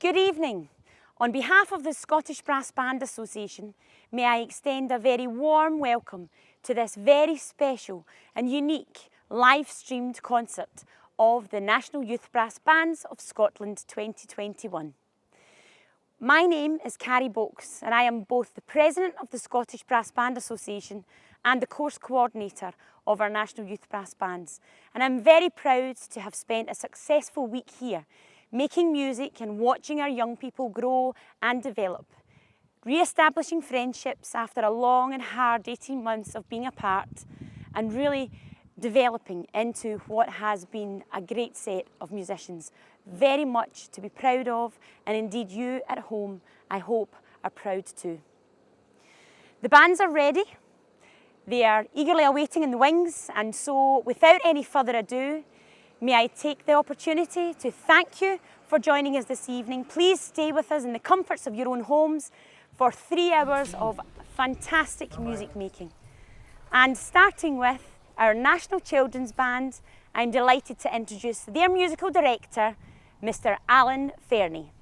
Good evening. On behalf of the Scottish Brass Band Association, may I extend a very warm welcome to this very special and unique live-streamed concert of the National Youth Brass Bands of Scotland 2021. My name is Carrie Boakes and I am both the President of the Scottish Brass Band Association and the Course Coordinator of our National Youth Brass Bands. And I'm very proud to have spent a successful week here, making music and watching our young people grow and develop, re-establishing friendships after a long and hard 18 months of being apart, and really developing into what has been a great set of musicians. Very much to be proud of, and indeed you at home, I hope, are proud too. The bands are ready. They are eagerly awaiting in the wings, and so without any further ado, may I take the opportunity to thank you for joining us this evening. Please stay with us in the comforts of your own homes for 3 hours of fantastic music making. And starting with our National Children's Band, I'm delighted to introduce their musical director, Mr. Alan Fernie.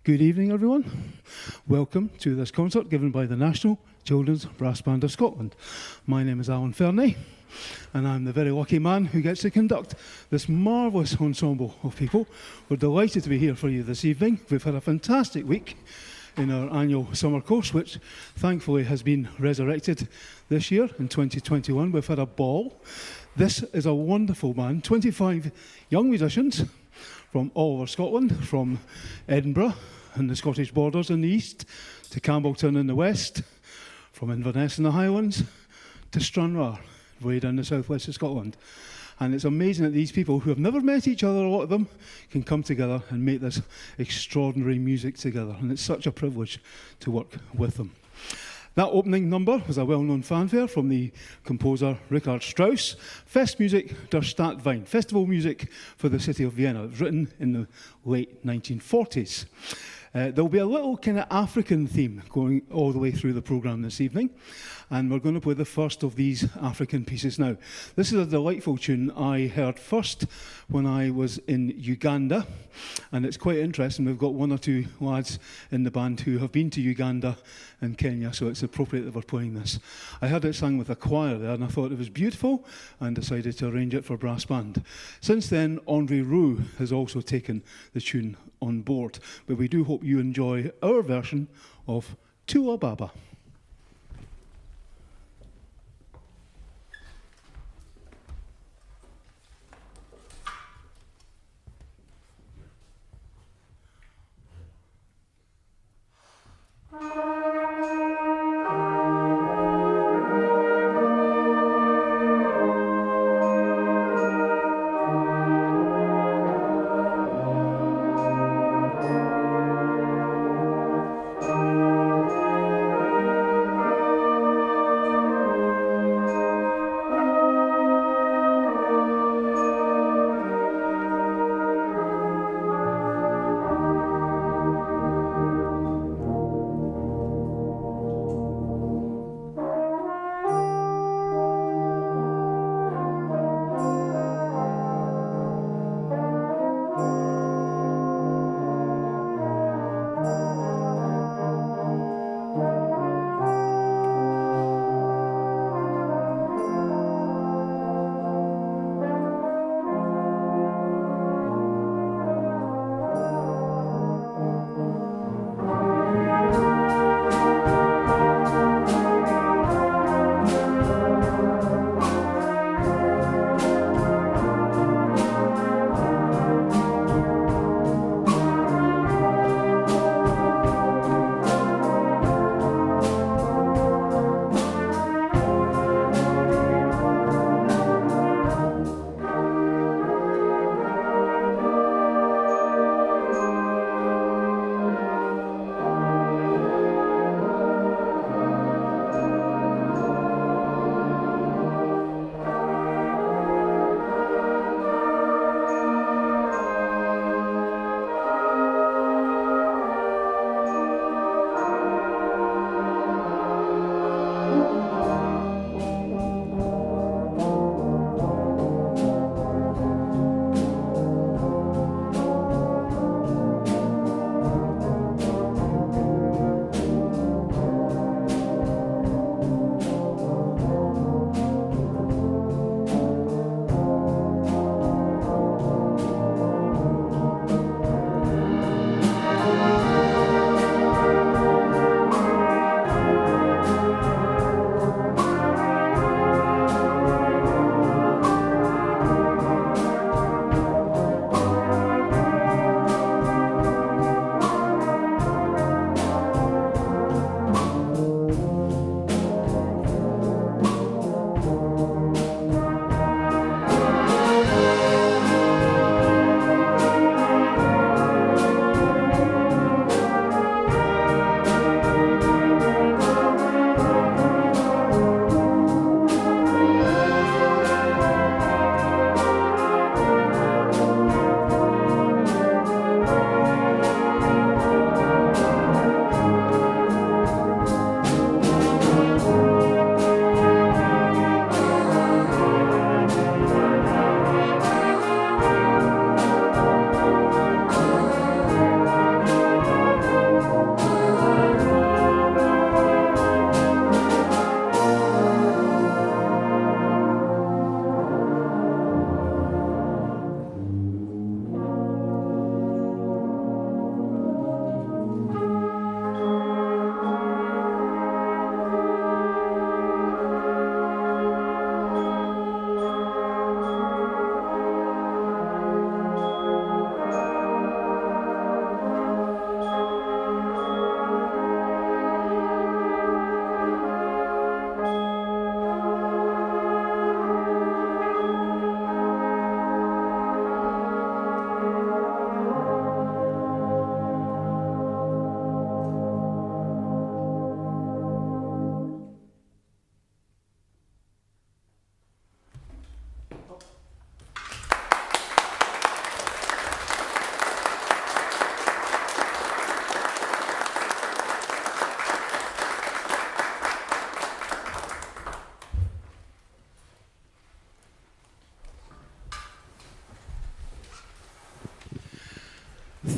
Good evening, everyone. Welcome to this concert given by the National Children's Brass Band of Scotland. My name is Alan Fernie, and I'm the very lucky man who gets to conduct this marvellous ensemble of people. We're delighted to be here for you this evening. We've had a fantastic week in our annual summer course, which thankfully has been resurrected this year in 2021. We've had a ball. This is a wonderful band, 25 young musicians from all over Scotland, from Edinburgh and the Scottish borders in the east, to Campbelltown in the west, from Inverness in the Highlands, to Stranraer, way down the southwest of Scotland. And it's amazing that these people who have never met each other, a lot of them, can come together and make this extraordinary music together. And it's such a privilege to work with them. That opening number was a well-known fanfare from the composer Richard Strauss, Festmusik der Stadt Vien, festival music for the city of Vienna. It was written in the late 1940s. There'll be a little kind of African theme going all the way through the programme this evening, and we're going to play the first of these African pieces now. This is a delightful tune I heard first when I was in Uganda, and it's quite interesting. We've got one or two lads in the band who have been to Uganda and Kenya, so it's appropriate that we're playing this. I heard it sung with a choir there, and I thought it was beautiful, and decided to arrange it for brass band. Since then, Andre Roux has also taken the tune on board, but we do hope you enjoy our version of Thula Baba.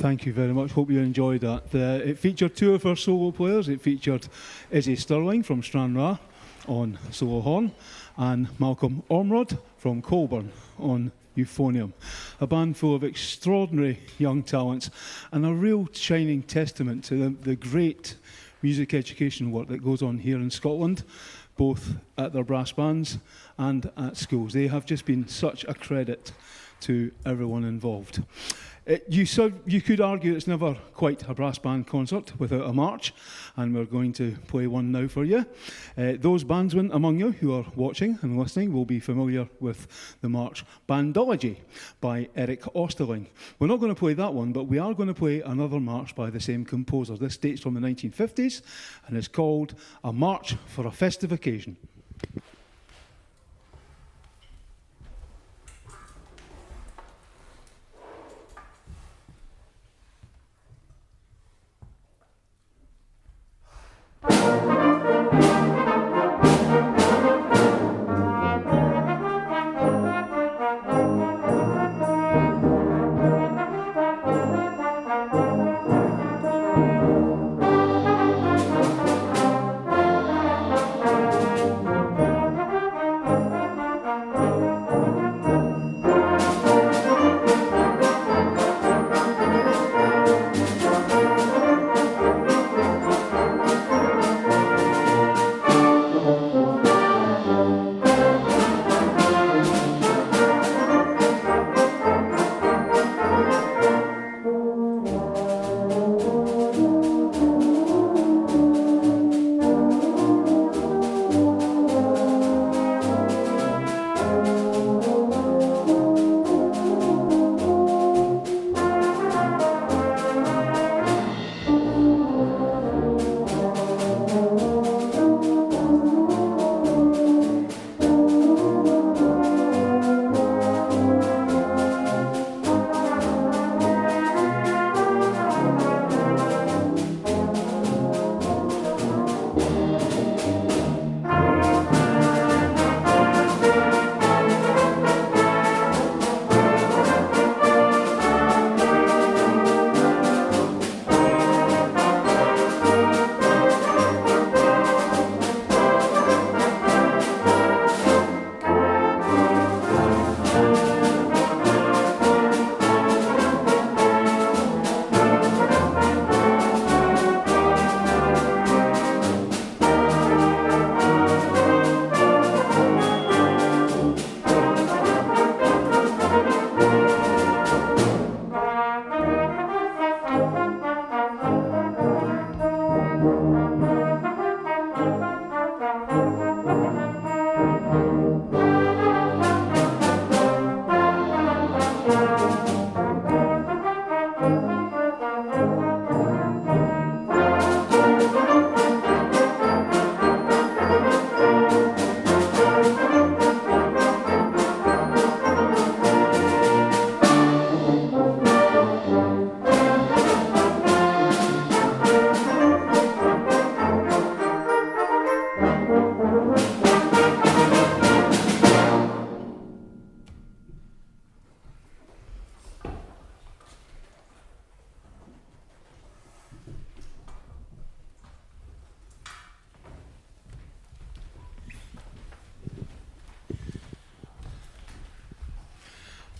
Thank you very much. Hope you enjoyed that. It featured two of our solo players. It featured Izzy Stirling from Stranraer on solo horn and Malcolm Ormrod from Colburn on euphonium. A band full of extraordinary young talents and a real shining testament to the great music education work that goes on here in Scotland, both at their brass bands and at schools. They have just been such a credit to everyone involved. You could argue it's never quite a brass band concert without a march, and we're going to play one now for you. Those bandsmen among you who are watching and listening will be familiar with the march Bandology by Eric Osterling. We're not going to play that one, but we are going to play another march by the same composer. This dates from the 1950s and is called A March for a Festive Occasion.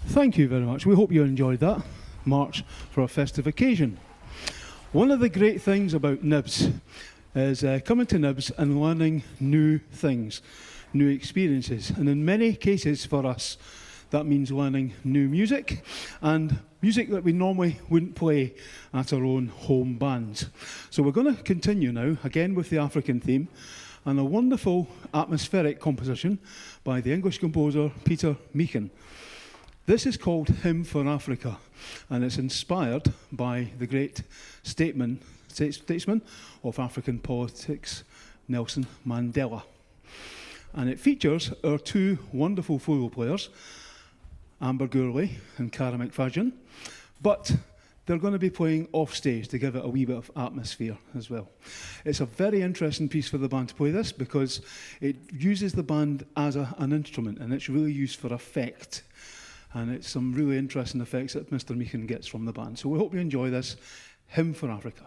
Thank you very much. We hope you enjoyed that march for a festive occasion. One of the great things about NYBBS is coming to NYBBS and learning new things, new experiences. And in many cases for us, that means learning new music and music that we normally wouldn't play at our own home bands. So we're going to continue now, again with the African theme, and a wonderful atmospheric composition by the English composer Peter Meekin. This is called Hymn for Africa, and it's inspired by the great statesman of African politics, Nelson Mandela. And it features our two wonderful fiddle players, Amber Gourley and Cara McFadden, but they're going to be playing off stage to give it a wee bit of atmosphere as well. It's a very interesting piece for the band to play this because it uses the band as an instrument, and it's really used for effect. and it's some really interesting effects that Mr. Meekin gets from the band. So we hope you enjoy this Hymn for Africa.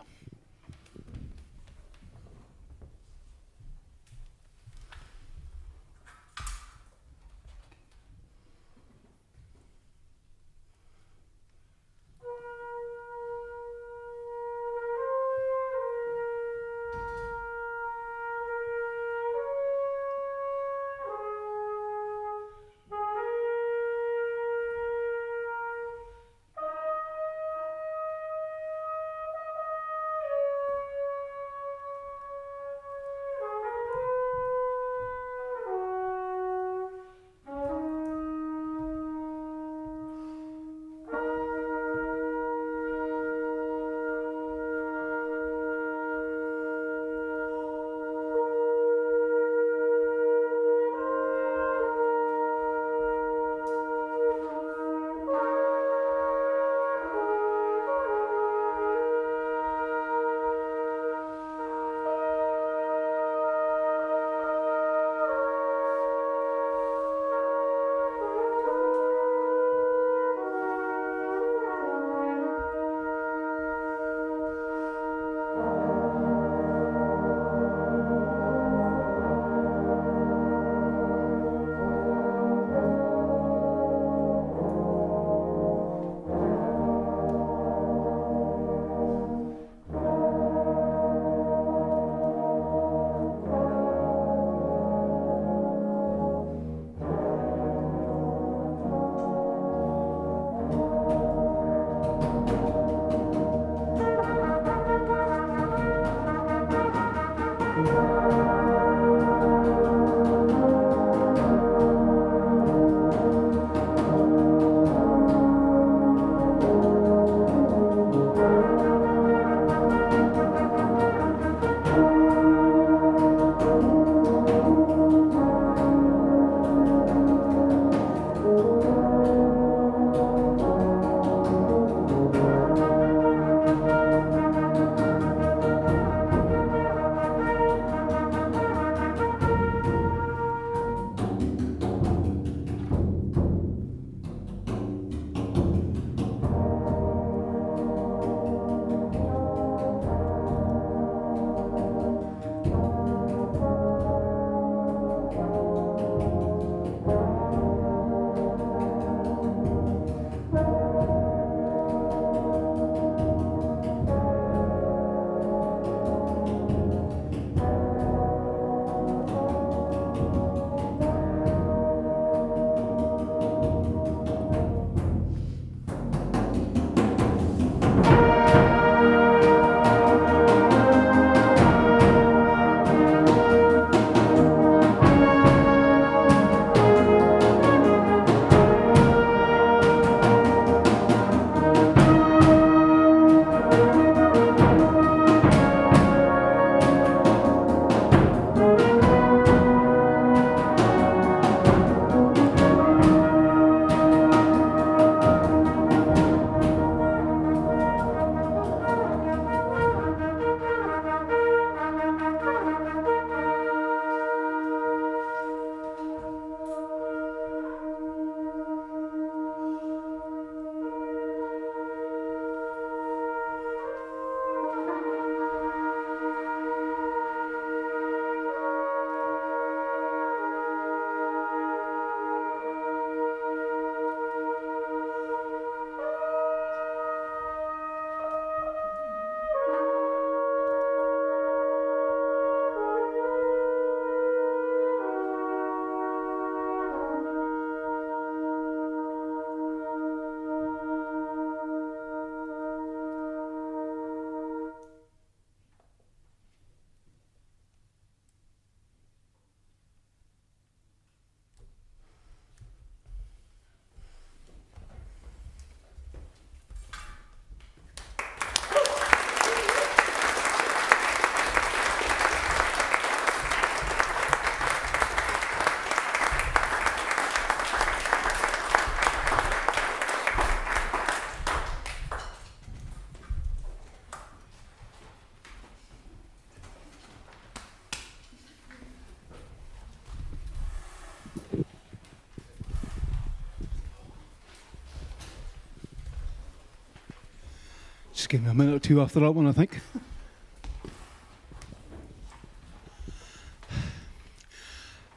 Just give me a minute or two after that one, I think.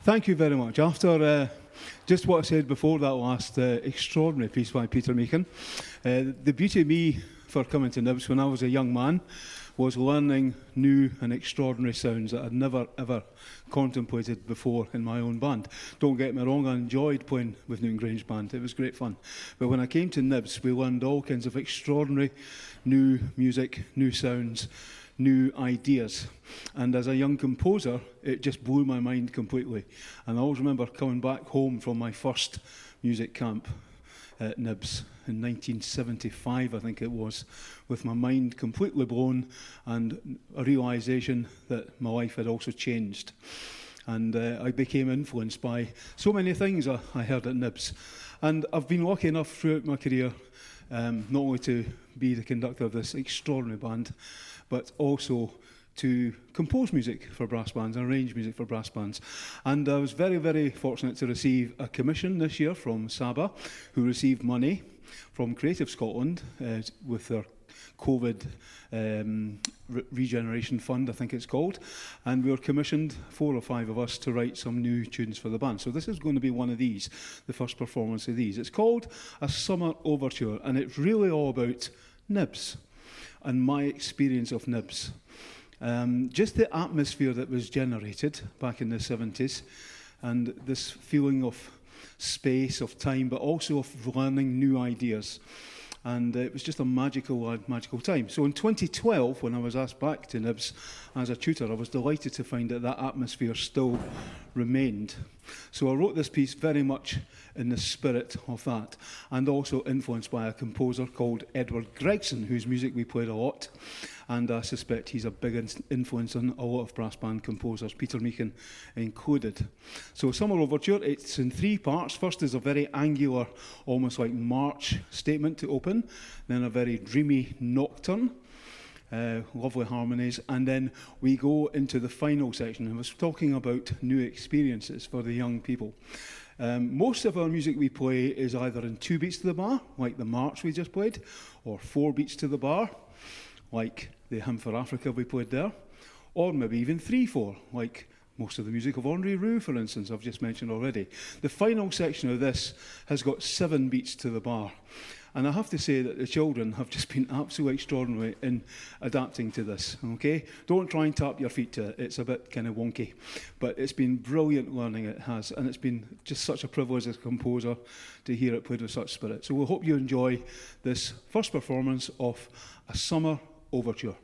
Thank you very much. After just what I said before that last extraordinary piece by Peter Meakin, the beauty of me for coming to NYBBS when I was a young man was learning new and extraordinary sounds that I'd never ever contemplated before in my own band. Don't get me wrong, I enjoyed playing with Newton Grange Band, it was great fun. But when I came to NYBBS, we learned all kinds of extraordinary new music, new sounds, new ideas. And as a young composer, it just blew my mind completely. And I always remember coming back home from my first music camp at NYBBS in 1975, I think it was, with my mind completely blown and a realisation that my life had also changed. And I became influenced by so many things I heard at NYBBS. And I've been lucky enough throughout my career not only to be the conductor of this extraordinary band, but also to compose music for brass bands and arrange music for brass bands. And I was very, very fortunate to receive a commission this year from Saba, who received money from Creative Scotland with their COVID regeneration fund, I think it's called, and we were commissioned, 4 or 5 of us, to write some new tunes for the band. So this is going to be one of these, the first performance of these. It's called A Summer Overture, and it's really all about NYBBS and my experience of NYBBS. Just the atmosphere that was generated back in the 70s, and this feeling of space, of time, but also of learning new ideas. And it was just a magical time. So in 2012, when I was asked back to NYBBS as a tutor, I was delighted to find that that atmosphere still remained. So I wrote this piece very much in the spirit of that, and also influenced by a composer called Edward Gregson, whose music we played a lot, and I suspect he's a big influence on a lot of brass band composers, Peter Meakin included. So Summer Overture, it's in 3 parts. First is a very angular, almost like march statement to open, then a very dreamy nocturne, lovely harmonies, and then we go into the final section. I was talking about new experiences for the young people. Most of our music we play is either in 2 beats to the bar, like the march we just played, or 4 beats to the bar, like the Hymn for Africa we played there, or maybe even 3/4, like most of the music of Henri Roux, for instance, I've just mentioned already. The final section of this has got 7 beats to the bar. And I have to say that the children have just been absolutely extraordinary in adapting to this, okay? Don't try and tap your feet to it, it's a bit kind of wonky. But it's been brilliant learning, it has, and it's been just such a privilege as a composer to hear it played with such spirit. So we hope you enjoy this first performance of A Summer Overture.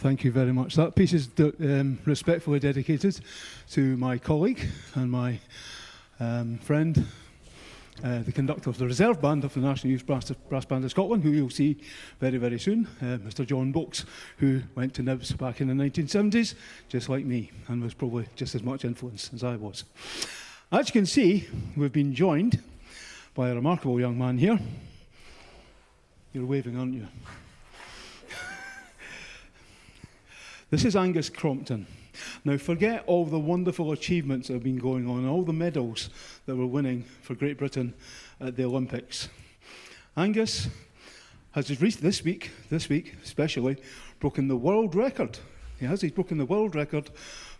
thank you very much. That piece is respectfully dedicated to my colleague and my friend, the conductor of the reserve band of the National Youth Brass Band of Scotland, who you'll see very, very soon, Mr. John Boakes, who went to NYBBS back in the 1970s, just like me, and was probably just as much influence as I was. As you can see, we've been joined by a remarkable young man here. You're waving, aren't you? This is Angus Crompton. Now, forget all the wonderful achievements that have been going on, all the medals that we're winning for Great Britain at the Olympics. Angus has just this week especially, broken the world record. He's broken the world record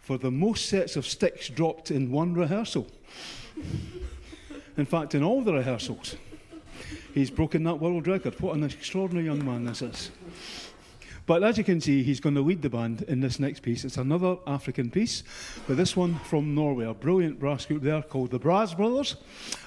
for the most sets of sticks dropped in one rehearsal. In fact, in all the rehearsals, he's broken that world record. What an extraordinary young man this is. But as you can see, he's going to lead the band in this next piece. It's another African piece, but this one from Norway, a brilliant brass group there called the Brass Brothers,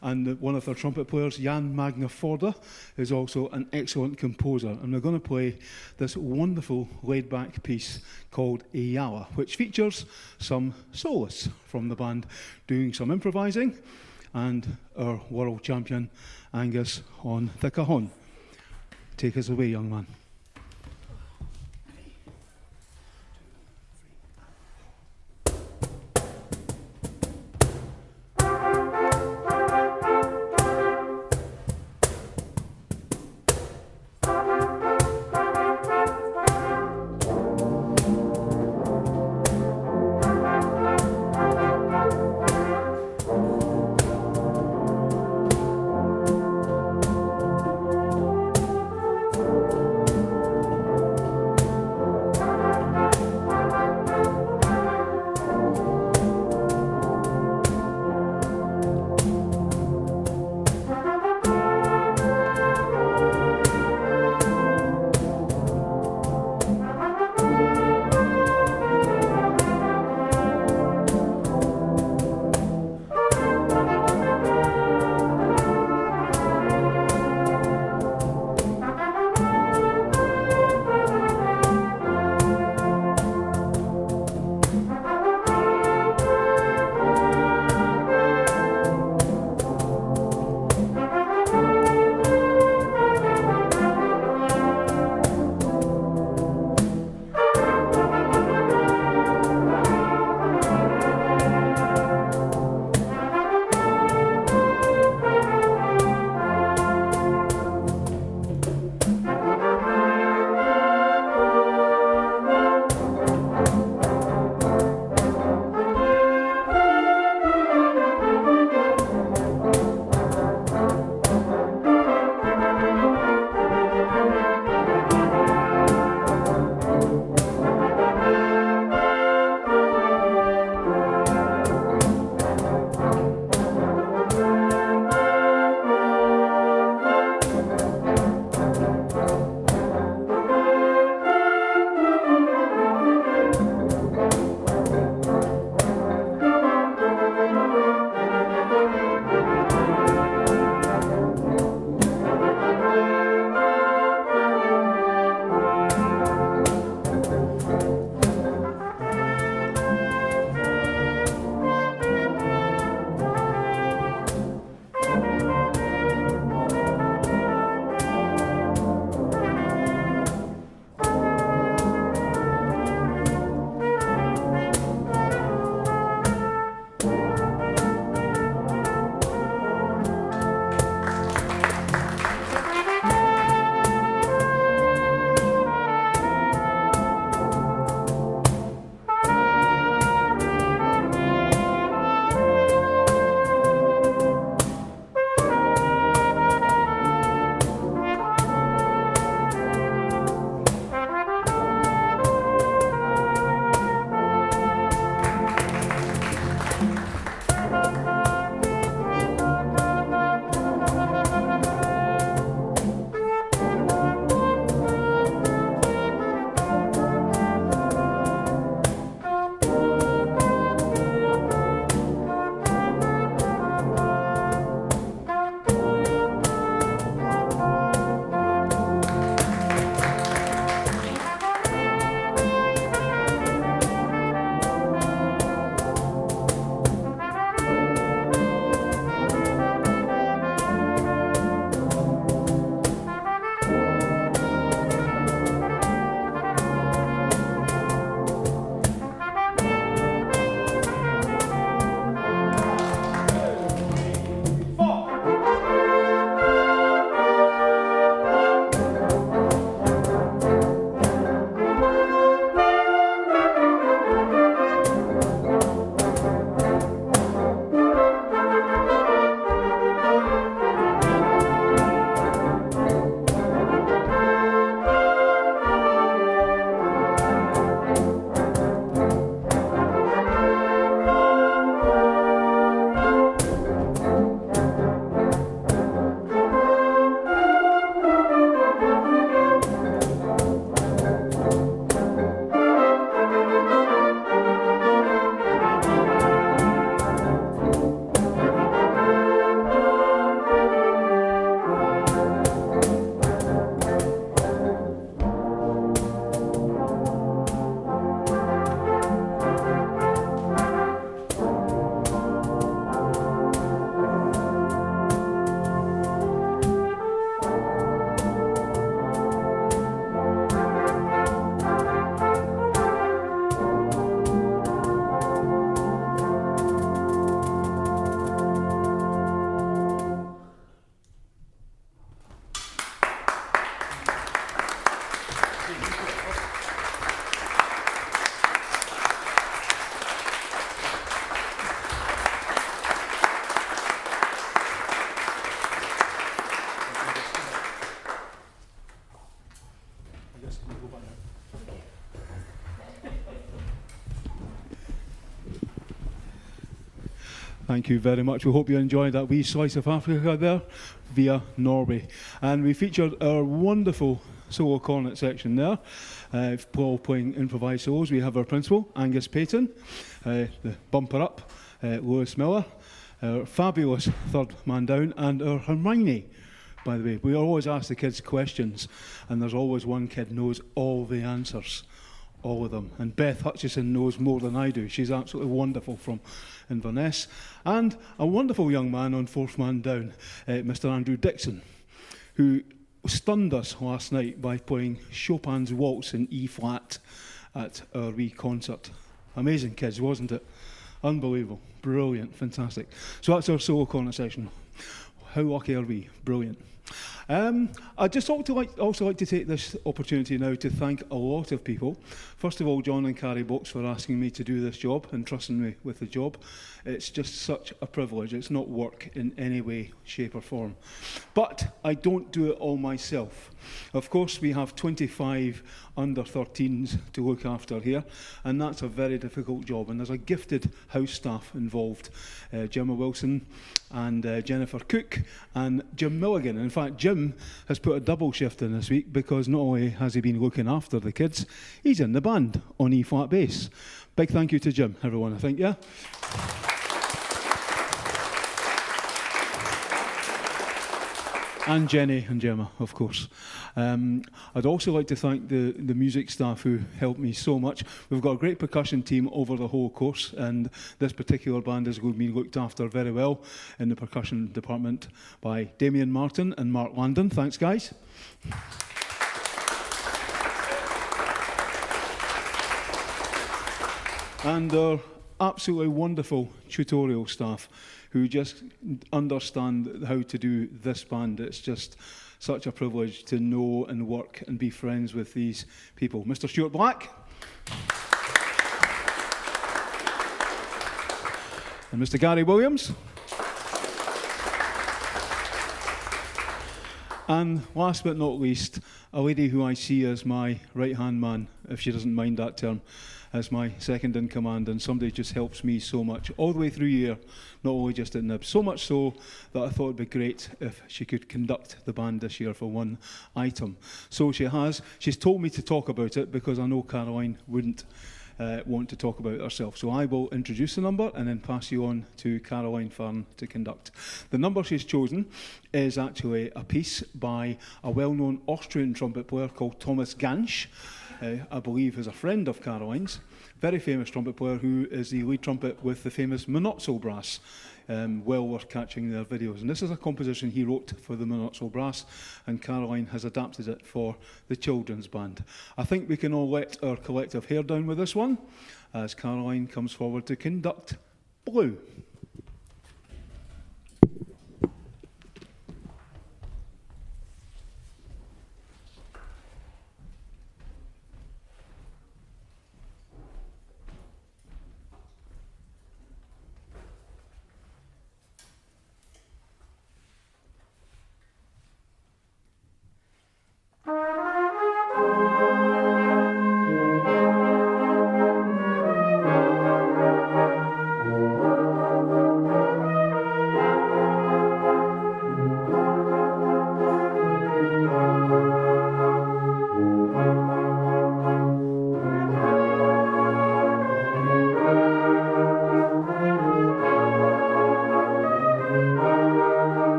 and one of their trumpet players, Jan Magnaforda, is also an excellent composer. And we're going to play this wonderful laid-back piece called Ejala, which features some soloists from the band doing some improvising, and our world champion, Angus, on the cajon. Take us away, young man. Thank you very much. We hope you enjoyed that wee slice of Africa there via Norway. And we featured our wonderful solo cornet section there, Paul playing improvised solos. We have our principal, Angus Payton, the bumper up, Lewis Miller, our fabulous third man down, and our Hermione, by the way. We always ask the kids questions, and there's always one kid knows all the answers. All of them. And Beth Hutchison knows more than I do. She's absolutely wonderful from Inverness. And a wonderful young man on fourth man down, Mr. Andrew Dixon, who stunned us last night by playing Chopin's Waltz in E flat at our wee concert. Amazing kids, wasn't it? Unbelievable. Brilliant. Fantastic. So that's our solo corner session. How lucky are we? Brilliant. I'd just also like to take this opportunity now to thank a lot of people. First of all, John and Carrie Box for asking me to do this job and trusting me with the job. It's just such a privilege. It's not work in any way, shape or form. But I don't do it all myself. Of course, we have 25 under 13s to look after here, and that's a very difficult job. And there's a gifted house staff involved, Gemma Wilson and Jennifer Cook and Jim Milligan. In fact, Jim has put a double shift in this week because not only has he been looking after the kids, he's in the band on E flat bass. Big thank you to Jim, everyone, I think, yeah? And Jenny and Gemma, of course. I'd also like to thank the music staff who helped me so much. We've got a great percussion team over the whole course, and this particular band has been looked after very well in the percussion department by Damien Martin and Mark Landon. Thanks, guys. And our absolutely wonderful tutorial staff who just understand how to do this band. It's just such a privilege to know and work and be friends with these people. Mr. Stuart Black. And Mr. Gary Williams. And last but not least, a lady who I see as my right-hand man, if she doesn't mind that term, as my second in command, and somebody just helps me so much all the way through year, not only just at NYBBS. So much so that I thought it'd be great if she could conduct the band this year for one item. So she has. She's told me to talk about it because I know Caroline wouldn't want to talk about it herself. So I will introduce the number and then pass you on to Caroline Farn to conduct. The number she's chosen is actually a piece by a well-known Austrian trumpet player called Thomas Gansch. I believe is a friend of Caroline's, very famous trumpet player who is the lead trumpet with the famous Manozzo Brass. Well worth catching their videos. And this is a composition he wrote for the Manozzo Brass, and Caroline has adapted it for the children's band. I think we can all let our collective hair down with this one, as Caroline comes forward to conduct Blue.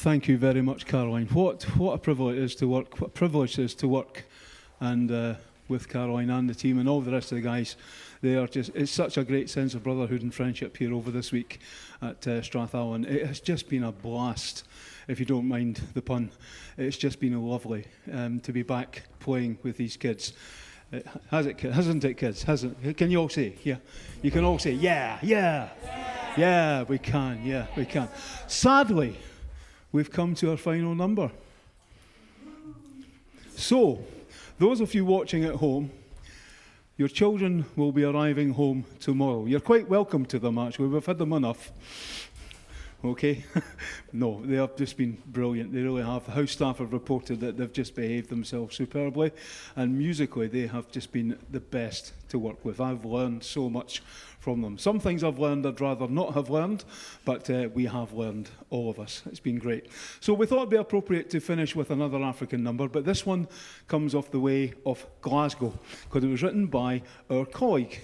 Thank you very much, Caroline. What a privilege it is to work. What a privilege it is to work, and with Caroline and the team and all the rest of the guys. They are just. It's such a great sense of brotherhood and friendship here over this week at Strathallan. It has just been a blast, if you don't mind the pun. It's just been lovely to be back playing with these kids. Hasn't it, kids? Hasn't? Can you all say? Yeah, you can all say, yeah, yeah, yeah. We can. Yeah, we can. Sadly, we've come to our final number. So, those of you watching at home, your children will be arriving home tomorrow. You're quite welcome to them, actually. We've had them enough. Okay? No, they have just been brilliant. They really have. The house staff have reported that they've just behaved themselves superbly. And musically, they have just been the best to work with. I've learned so much from them. Some things I've learned I'd rather not have learned, but we have learned, all of us. It's been great. So we thought it'd be appropriate to finish with another African number, but this one comes off the way of Glasgow, because it was written by our colleague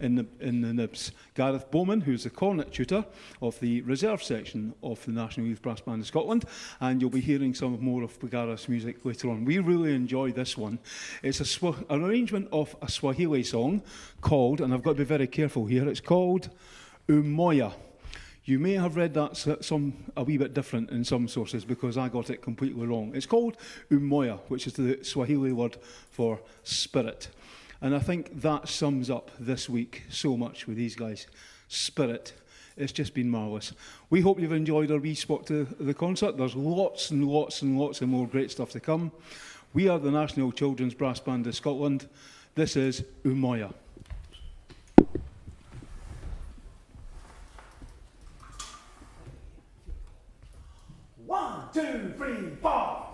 in the NYBBS, Gareth Bowman, who's the cornet tutor of the reserve section of the National Youth Brass Band of Scotland, and you'll be hearing some more of Gareth's music later on. We really enjoy this one. It's an arrangement of a Swahili song called, and I've got to be very careful here, it's called Umoya. You may have read that a wee bit different in some sources because I got it completely wrong. It's called Umoya, which is the Swahili word for spirit. And I think that sums up this week so much with these guys. Spirit. It's just been marvellous. We hope you've enjoyed our wee spot to the concert. There's lots and lots and lots of more great stuff to come. We are the National Children's Brass Band of Scotland. This is Umoya. 1, 2, 3, 4.